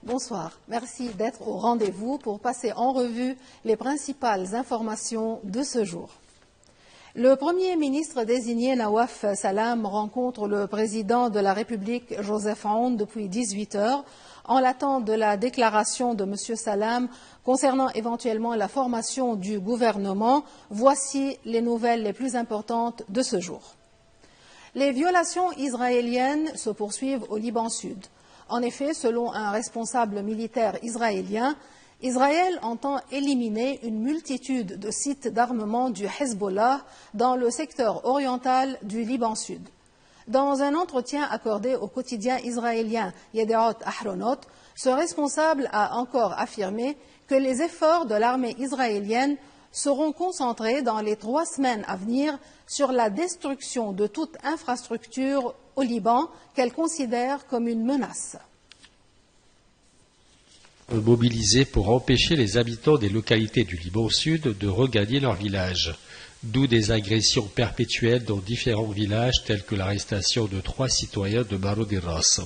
Bonsoir. Merci d'être au rendez-vous pour passer en revue les principales informations de ce jour. Le Premier ministre désigné Nawaf Salam rencontre le président de la République Joseph Aoun depuis 18 heures en l'attente de la déclaration de M. Salam concernant éventuellement la formation du gouvernement. Voici les nouvelles les plus importantes de ce jour. Les violations israéliennes se poursuivent au Liban Sud. En effet, selon un responsable militaire israélien, Israël entend éliminer une multitude de sites d'armement du Hezbollah dans le secteur oriental du Liban Sud. Dans un entretien accordé au quotidien israélien Yedioth Ahronot, ce responsable a encore affirmé que les efforts de l'armée israélienne seront concentrés dans les 3 semaines à venir sur la destruction de toute infrastructure au Liban qu'elle considère comme une menace. Mobilisés pour empêcher les habitants des localités du Liban Sud de regagner leur village. D'où des agressions perpétuelles dans différents villages tels que l'arrestation de 3 citoyens de Marodiras.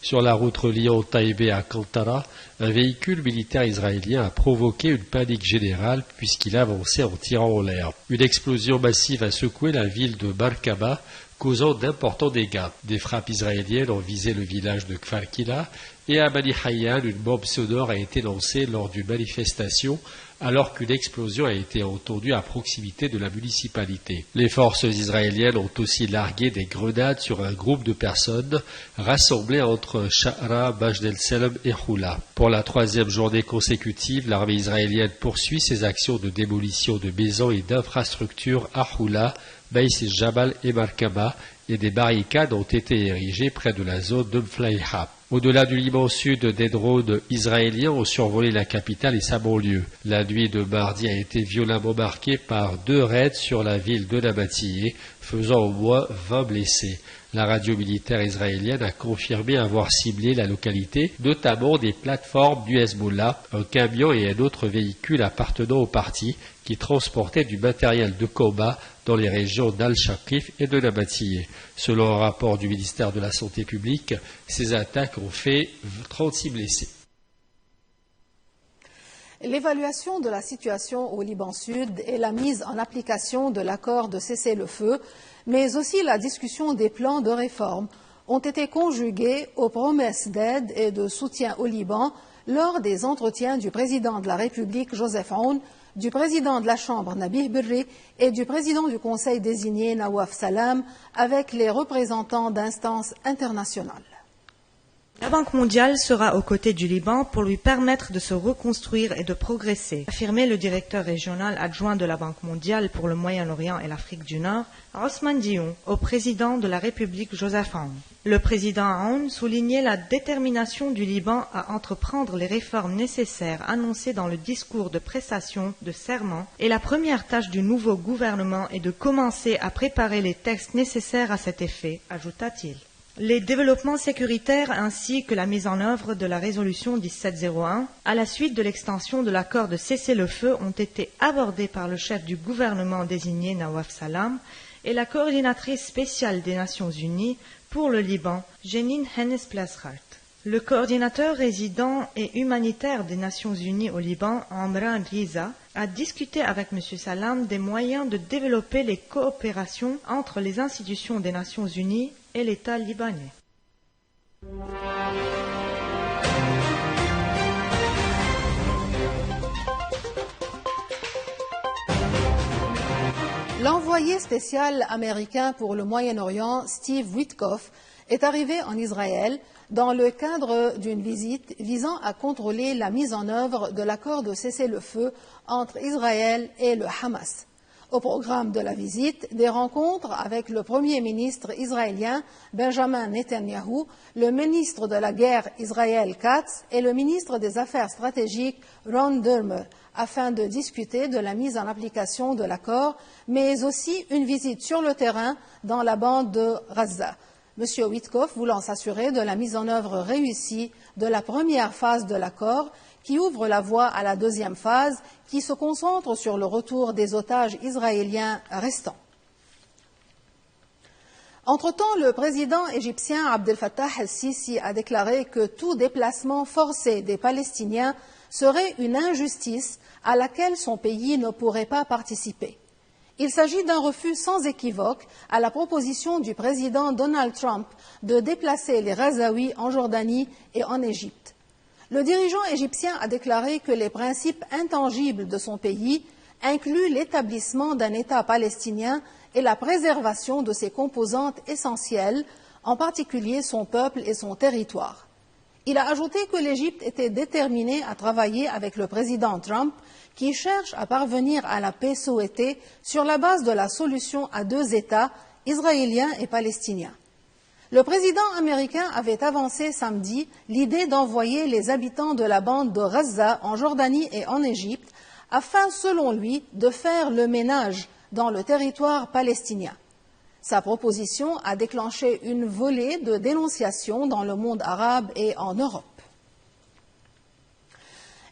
Sur la route reliant Taïbé à Kantara, un véhicule militaire israélien a provoqué une panique générale puisqu'il avançait en tirant en l'air. Une explosion massive a secoué la ville de Barkaba, causant d'importants dégâts. Des frappes israéliennes ont visé le village de Kfar Kila et à Bani Hayyan, une bombe sonore a été lancée lors d'une manifestation alors qu'une explosion a été entendue à proximité de la municipalité. Les forces israéliennes ont aussi largué des grenades sur un groupe de personnes rassemblées entre Sha'ara, Majd el-Salem et Houla. Pour la 3e journée consécutive, l'armée israélienne poursuit ses actions de démolition de maisons et d'infrastructures à Houla, Baïs el-Jabal et Markaba, et des barricades ont été érigées près de la zone de Mflaïha. Au-delà du Liban Sud, des drones israéliens ont survolé la capitale et sa banlieue. La nuit de mardi a été violemment marquée par 2 raids sur la ville de Nabatillé, faisant au moins 20 blessés. La radio militaire israélienne a confirmé avoir ciblé la localité, notamment des plateformes du Hezbollah, un camion et un autre véhicule appartenant au parti qui transportaient du matériel de combat dans les régions d'Al-Shaqif et de Nabatillé. Selon un rapport du ministère de la Santé publique, ces attaques ont fait 36 blessés. L'évaluation de la situation au Liban Sud et la mise en application de l'accord de cessez-le-feu, mais aussi la discussion des plans de réforme, ont été conjuguées aux promesses d'aide et de soutien au Liban lors des entretiens du président de la République Joseph Aoun, du président de la Chambre Nabih Berri et du président du Conseil désigné Nawaf Salam avec les représentants d'instances internationales. La Banque mondiale sera aux côtés du Liban pour lui permettre de se reconstruire et de progresser, a affirmé le directeur régional adjoint de la Banque mondiale pour le Moyen-Orient et l'Afrique du Nord, Ousmane Dion, au président de la République Joseph Aoun. Le président Aoun soulignait la détermination du Liban à entreprendre les réformes nécessaires annoncées dans le discours de prestation de serment et la première tâche du nouveau gouvernement est de commencer à préparer les textes nécessaires à cet effet, ajouta-t-il. Les développements sécuritaires ainsi que la mise en œuvre de la résolution 1701 à la suite de l'extension de l'accord de cessez-le-feu ont été abordés par le chef du gouvernement désigné Nawaf Salam et la coordinatrice spéciale des Nations Unies pour le Liban, Jeanine Hennes-Plasschaert. Le coordinateur résident et humanitaire des Nations Unies au Liban, Amran Riza, a discuté avec M. Salam des moyens de développer les coopérations entre les institutions des Nations Unies et l'État libanais. L'envoyé spécial américain pour le Moyen-Orient, Steve Witkoff, est arrivé en Israël dans le cadre d'une visite visant à contrôler la mise en œuvre de l'accord de cessez-le-feu entre Israël et le Hamas. Au programme de la visite, des rencontres avec le Premier ministre israélien Benjamin Netanyahou, le ministre de la Guerre Israël Katz et le ministre des Affaires stratégiques Ron Dermer, afin de discuter de la mise en application de l'accord, mais aussi une visite sur le terrain dans la bande de Gaza. M. Witkoff voulant s'assurer de la mise en œuvre réussie de la première phase de l'accord, qui ouvre la voie à la deuxième phase, qui se concentre sur le retour des otages israéliens restants. Entre-temps, le président égyptien Abdel Fattah el-Sisi a déclaré que tout déplacement forcé des Palestiniens serait une injustice à laquelle son pays ne pourrait pas participer. Il s'agit d'un refus sans équivoque à la proposition du président Donald Trump de déplacer les Ghazaouis en Jordanie et en Égypte. Le dirigeant égyptien a déclaré que les principes intangibles de son pays incluent l'établissement d'un État palestinien et la préservation de ses composantes essentielles, en particulier son peuple et son territoire. Il a ajouté que l'Égypte était déterminée à travailler avec le président Trump, qui cherche à parvenir à la paix souhaitée sur la base de la solution à deux États, israéliens et palestiniens. Le président américain avait avancé samedi l'idée d'envoyer les habitants de la bande de Gaza en Jordanie et en Égypte afin, selon lui, de faire le ménage dans le territoire palestinien. Sa proposition a déclenché une volée de dénonciations dans le monde arabe et en Europe.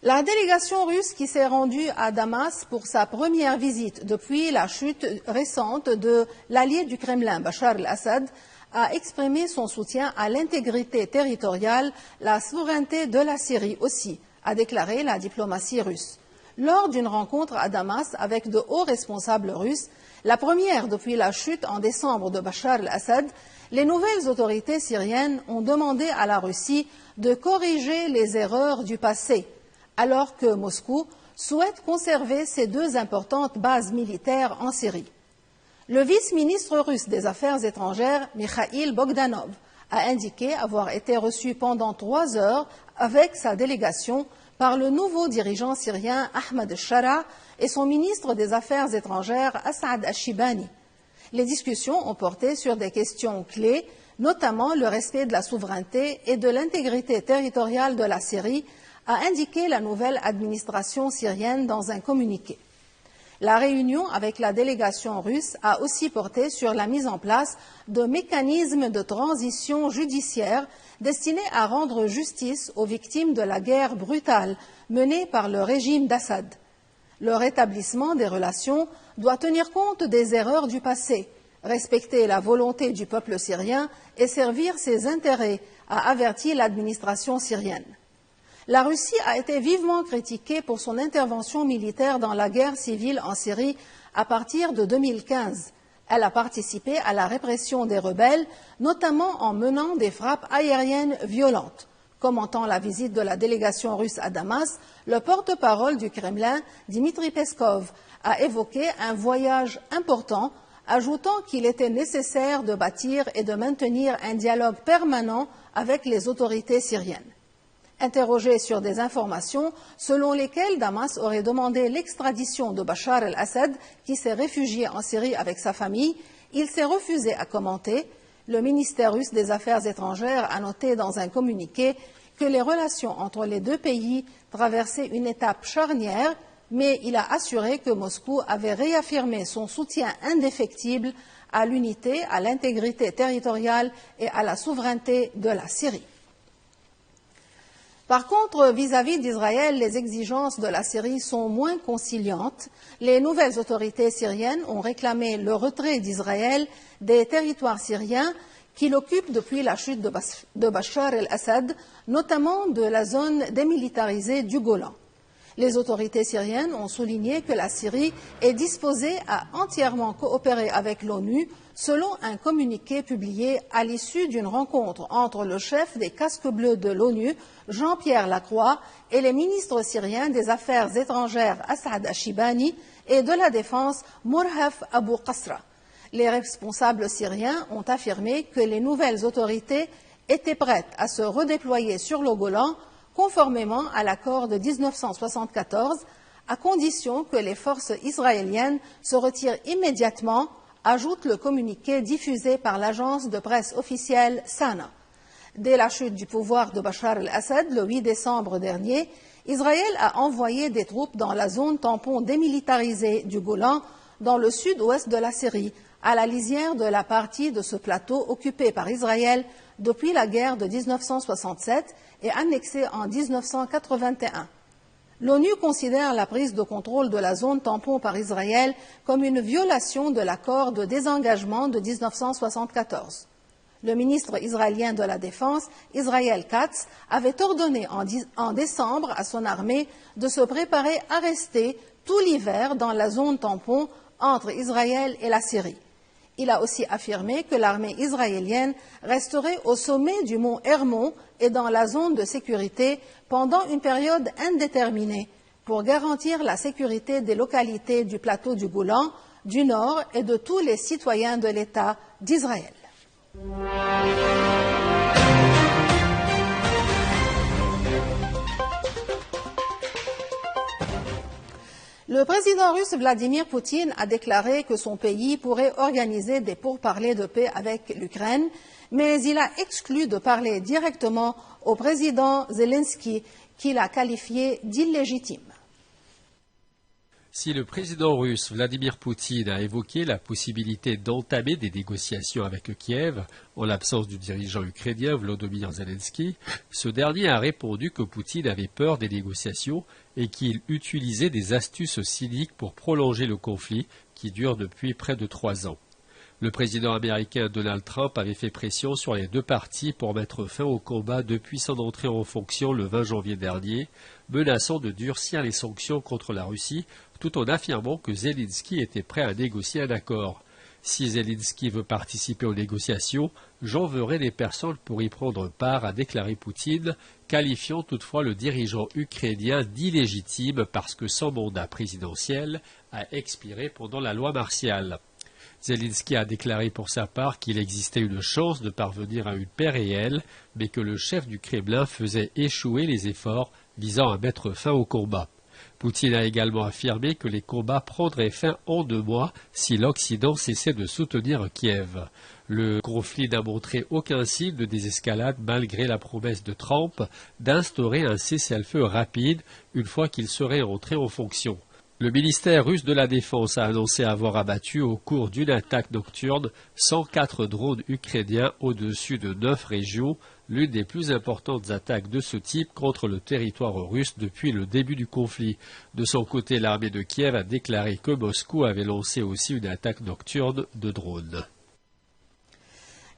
La délégation russe qui s'est rendue à Damas pour sa première visite depuis la chute récente de l'allié du Kremlin, Bachar el-Assad, a exprimé son soutien à l'intégrité territoriale, la souveraineté de la Syrie aussi, a déclaré la diplomatie russe. Lors d'une rencontre à Damas avec de hauts responsables russes, la première depuis la chute en décembre de Bachar el-Assad, les nouvelles autorités syriennes ont demandé à la Russie de corriger les erreurs du passé, alors que Moscou souhaite conserver ses deux importantes bases militaires en Syrie. Le vice-ministre russe des Affaires étrangères, Mikhail Bogdanov, a indiqué avoir été reçu pendant 3 heures avec sa délégation par le nouveau dirigeant syrien Ahmed Shara et son ministre des Affaires étrangères Asad Ashibani. Les discussions ont porté sur des questions clés, notamment le respect de la souveraineté et de l'intégrité territoriale de la Syrie, a indiqué la nouvelle administration syrienne dans un communiqué. La réunion avec la délégation russe a aussi porté sur la mise en place de mécanismes de transition judiciaire destinés à rendre justice aux victimes de la guerre brutale menée par le régime d'Assad. Le rétablissement des relations doit tenir compte des erreurs du passé, respecter la volonté du peuple syrien et servir ses intérêts, a averti l'administration syrienne. La Russie a été vivement critiquée pour son intervention militaire dans la guerre civile en Syrie à partir de 2015. Elle a participé à la répression des rebelles, notamment en menant des frappes aériennes violentes. Commentant la visite de la délégation russe à Damas, le porte-parole du Kremlin, Dmitri Peskov, a évoqué un voyage important, ajoutant qu'il était nécessaire de bâtir et de maintenir un dialogue permanent avec les autorités syriennes. Interrogé sur des informations selon lesquelles Damas aurait demandé l'extradition de Bachar el-Assad, qui s'est réfugié en Syrie avec sa famille, il s'est refusé à commenter. Le ministère russe des Affaires étrangères a noté dans un communiqué que les relations entre les deux pays traversaient une étape charnière, mais il a assuré que Moscou avait réaffirmé son soutien indéfectible à l'unité, à l'intégrité territoriale et à la souveraineté de la Syrie. Par contre, vis-à-vis d'Israël, les exigences de la Syrie sont moins conciliantes. Les nouvelles autorités syriennes ont réclamé le retrait d'Israël des territoires syriens qu'il occupe depuis la chute de Bachar el-Assad, notamment de la zone démilitarisée du Golan. Les autorités syriennes ont souligné que la Syrie est disposée à entièrement coopérer avec l'ONU, selon un communiqué publié à l'issue d'une rencontre entre le chef des Casques bleus de l'ONU, Jean-Pierre Lacroix, et les ministres syriens des Affaires étrangères Asad Ashibani et de la Défense Mourhaf Abou Qasra. Les responsables syriens ont affirmé que les nouvelles autorités étaient prêtes à se redéployer sur le Golan conformément à l'accord de 1974, à condition que les forces israéliennes se retirent immédiatement, ajoute le communiqué diffusé par l'agence de presse officielle SANA. Dès la chute du pouvoir de Bachar el-Assad, le 8 décembre dernier, Israël a envoyé des troupes dans la zone tampon démilitarisée du Golan, dans le sud-ouest de la Syrie, à la lisière de la partie de ce plateau occupé par Israël depuis la guerre de 1967 et annexé en 1981. L'ONU considère la prise de contrôle de la zone tampon par Israël comme une violation de l'accord de désengagement de 1974. Le ministre israélien de la Défense, Israël Katz, avait ordonné en décembre à son armée de se préparer à rester tout l'hiver dans la zone tampon entre Israël et la Syrie. Il a aussi affirmé que l'armée israélienne resterait au sommet du mont Hermon et dans la zone de sécurité pendant une période indéterminée pour garantir la sécurité des localités du plateau du Golan, du Nord et de tous les citoyens de l'État d'Israël. Le président russe Vladimir Poutine a déclaré que son pays pourrait organiser des pourparlers de paix avec l'Ukraine, mais il a exclu de parler directement au président Zelensky, qu'il a qualifié d'illégitime. Si le président russe Vladimir Poutine a évoqué la possibilité d'entamer des négociations avec Kiev, en l'absence du dirigeant ukrainien Volodymyr Zelensky, ce dernier a répondu que Poutine avait peur des négociations et qu'il utilisait des astuces cyniques pour prolonger le conflit qui dure depuis près de 3 ans. Le président américain Donald Trump avait fait pression sur les deux parties pour mettre fin au combat depuis son entrée en fonction le 20 janvier dernier, menaçant de durcir les sanctions contre la Russie, tout en affirmant que Zelensky était prêt à négocier un accord. Si Zelensky veut participer aux négociations, j'enverrai des personnes pour y prendre part, a déclaré Poutine, qualifiant toutefois le dirigeant ukrainien d'illégitime parce que son mandat présidentiel a expiré pendant la loi martiale. Zelensky a déclaré pour sa part qu'il existait une chance de parvenir à une paix réelle, mais que le chef du Kremlin faisait échouer les efforts visant à mettre fin au combat. Poutine a également affirmé que les combats prendraient fin en 2 mois si l'Occident cessait de soutenir Kiev. Le conflit n'a montré aucun signe de désescalade malgré la promesse de Trump d'instaurer un cessez-le-feu rapide une fois qu'il serait entré en fonction. Le ministère russe de la Défense a annoncé avoir abattu au cours d'une attaque nocturne 104 drones ukrainiens au-dessus de 9 régions, l'une des plus importantes attaques de ce type contre le territoire russe depuis le début du conflit. De son côté, l'armée de Kiev a déclaré que Moscou avait lancé aussi une attaque nocturne de drones.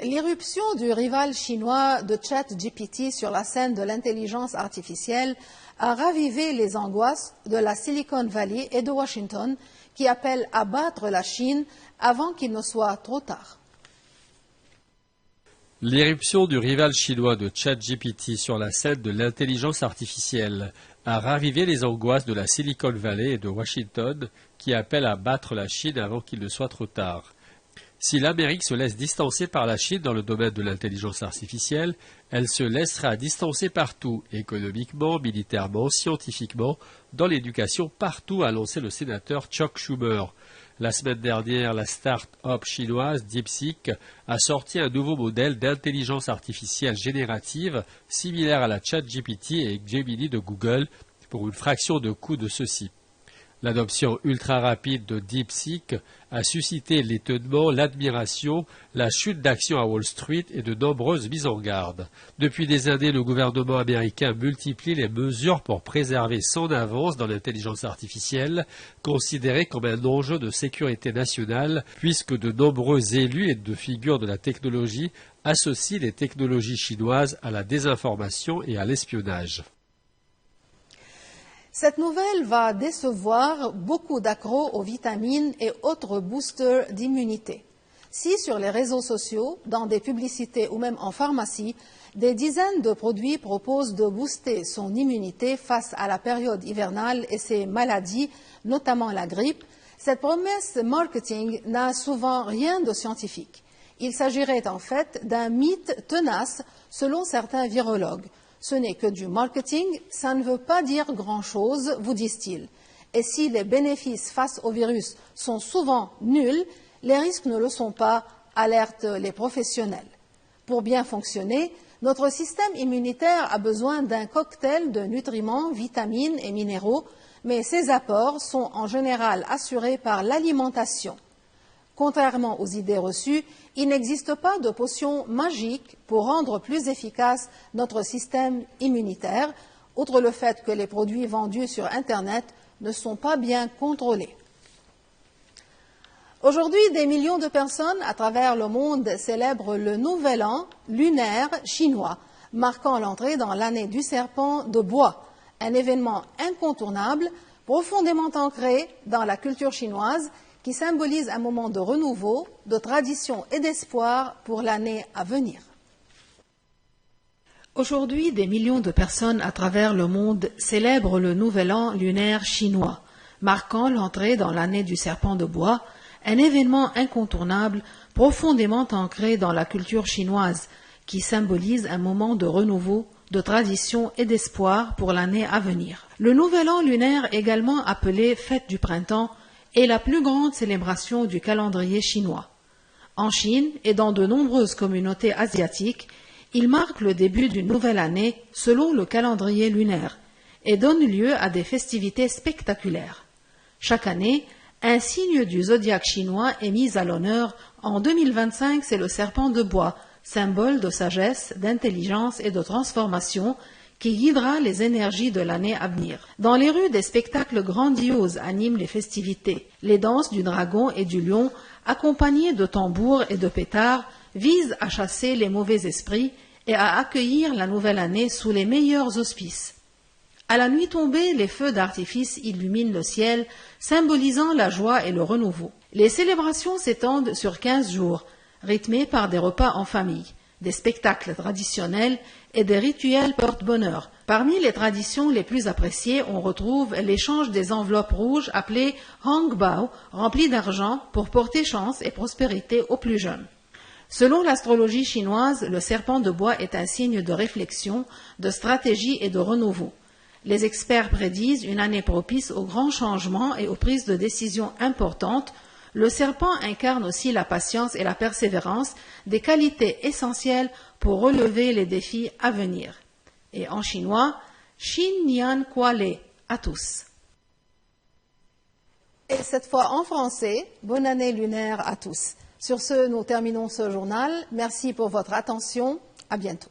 L'irruption du rival chinois de ChatGPT sur la scène de l'intelligence artificielle a ravivé les angoisses de la Silicon Valley et de Washington qui appellent à battre la Chine avant qu'il ne soit trop tard. L'irruption du rival chinois de ChatGPT sur la scène de l'intelligence artificielle a ravivé les angoisses de la Silicon Valley et de Washington qui appellent à battre la Chine avant qu'il ne soit trop tard. Si l'Amérique se laisse distancer par la Chine dans le domaine de l'intelligence artificielle, elle se laissera distancer partout, économiquement, militairement, scientifiquement, dans l'éducation partout, a lancé le sénateur Chuck Schumer. La semaine dernière, la start-up chinoise DeepSeek a sorti un nouveau modèle d'intelligence artificielle générative similaire à la ChatGPT et Gemini de Google pour une fraction de coût de ceux-ci. L'adoption ultra rapide de DeepSeek a suscité l'étonnement, l'admiration, la chute d'actions à Wall Street et de nombreuses mises en garde. Depuis des années, le gouvernement américain multiplie les mesures pour préserver son avance dans l'intelligence artificielle, considérée comme un enjeu de sécurité nationale, puisque de nombreux élus et de figures de la technologie associent les technologies chinoises à la désinformation et à l'espionnage. Cette nouvelle va décevoir beaucoup d'accros aux vitamines et autres boosters d'immunité. Si sur les réseaux sociaux, dans des publicités ou même en pharmacie, des dizaines de produits proposent de booster son immunité face à la période hivernale et ses maladies, notamment la grippe, cette promesse marketing n'a souvent rien de scientifique. Il s'agirait en fait d'un mythe tenace selon certains virologues. Ce n'est que du marketing, ça ne veut pas dire grand-chose, vous disent-ils. Et si les bénéfices face au virus sont souvent nuls, les risques ne le sont pas, alertent les professionnels. Pour bien fonctionner, notre système immunitaire a besoin d'un cocktail de nutriments, vitamines et minéraux, mais ces apports sont en général assurés par l'alimentation. Contrairement aux idées reçues, il n'existe pas de potion magique pour rendre plus efficace notre système immunitaire. outre le fait que les produits vendus sur Internet ne sont pas bien contrôlés. Aujourd'hui, des millions de personnes à travers le monde célèbrent le Nouvel An lunaire chinois, marquant l'entrée dans l'année du serpent de bois, un événement incontournable, profondément ancré dans la culture chinoise, qui symbolise un moment de renouveau, de tradition et d'espoir pour l'année à venir. Aujourd'hui, des millions de personnes à travers le monde célèbrent le Nouvel An lunaire chinois, marquant l'entrée dans l'année du serpent de bois, un événement incontournable, profondément ancré dans la culture chinoise, qui symbolise un moment de renouveau, de tradition et d'espoir pour l'année à venir. Le Nouvel An lunaire, également appelé Fête du printemps, est la plus grande célébration du calendrier chinois. En Chine et dans de nombreuses communautés asiatiques, il marque le début d'une nouvelle année selon le calendrier lunaire et donne lieu à des festivités spectaculaires. Chaque année, un signe du zodiaque chinois est mis à l'honneur. En 2025, c'est le serpent de bois, symbole de sagesse, d'intelligence et de transformation, qui guidera les énergies de l'année à venir. Dans les rues, des spectacles grandioses animent les festivités. Les danses du dragon et du lion, accompagnées de tambours et de pétards, visent à chasser les mauvais esprits et à accueillir la nouvelle année sous les meilleurs auspices. À la nuit tombée, les feux d'artifice illuminent le ciel, symbolisant la joie et le renouveau. Les célébrations s'étendent sur 15 jours, rythmées par des repas en famille, des spectacles traditionnels et des rituels porte-bonheur. Parmi les traditions les plus appréciées, on retrouve l'échange des enveloppes rouges appelées Hongbao, remplies d'argent pour porter chance et prospérité aux plus jeunes. Selon l'astrologie chinoise, le serpent de bois est un signe de réflexion, de stratégie et de renouveau. Les experts prédisent une année propice aux grands changements et aux prises de décisions importantes. Le serpent incarne aussi la patience et la persévérance, des qualités essentielles pour relever les défis à venir. Et en chinois, Xin Nian Kuale, à tous. Et cette fois en français, bonne année lunaire à tous. Sur ce, nous terminons ce journal. Merci pour votre attention. À bientôt.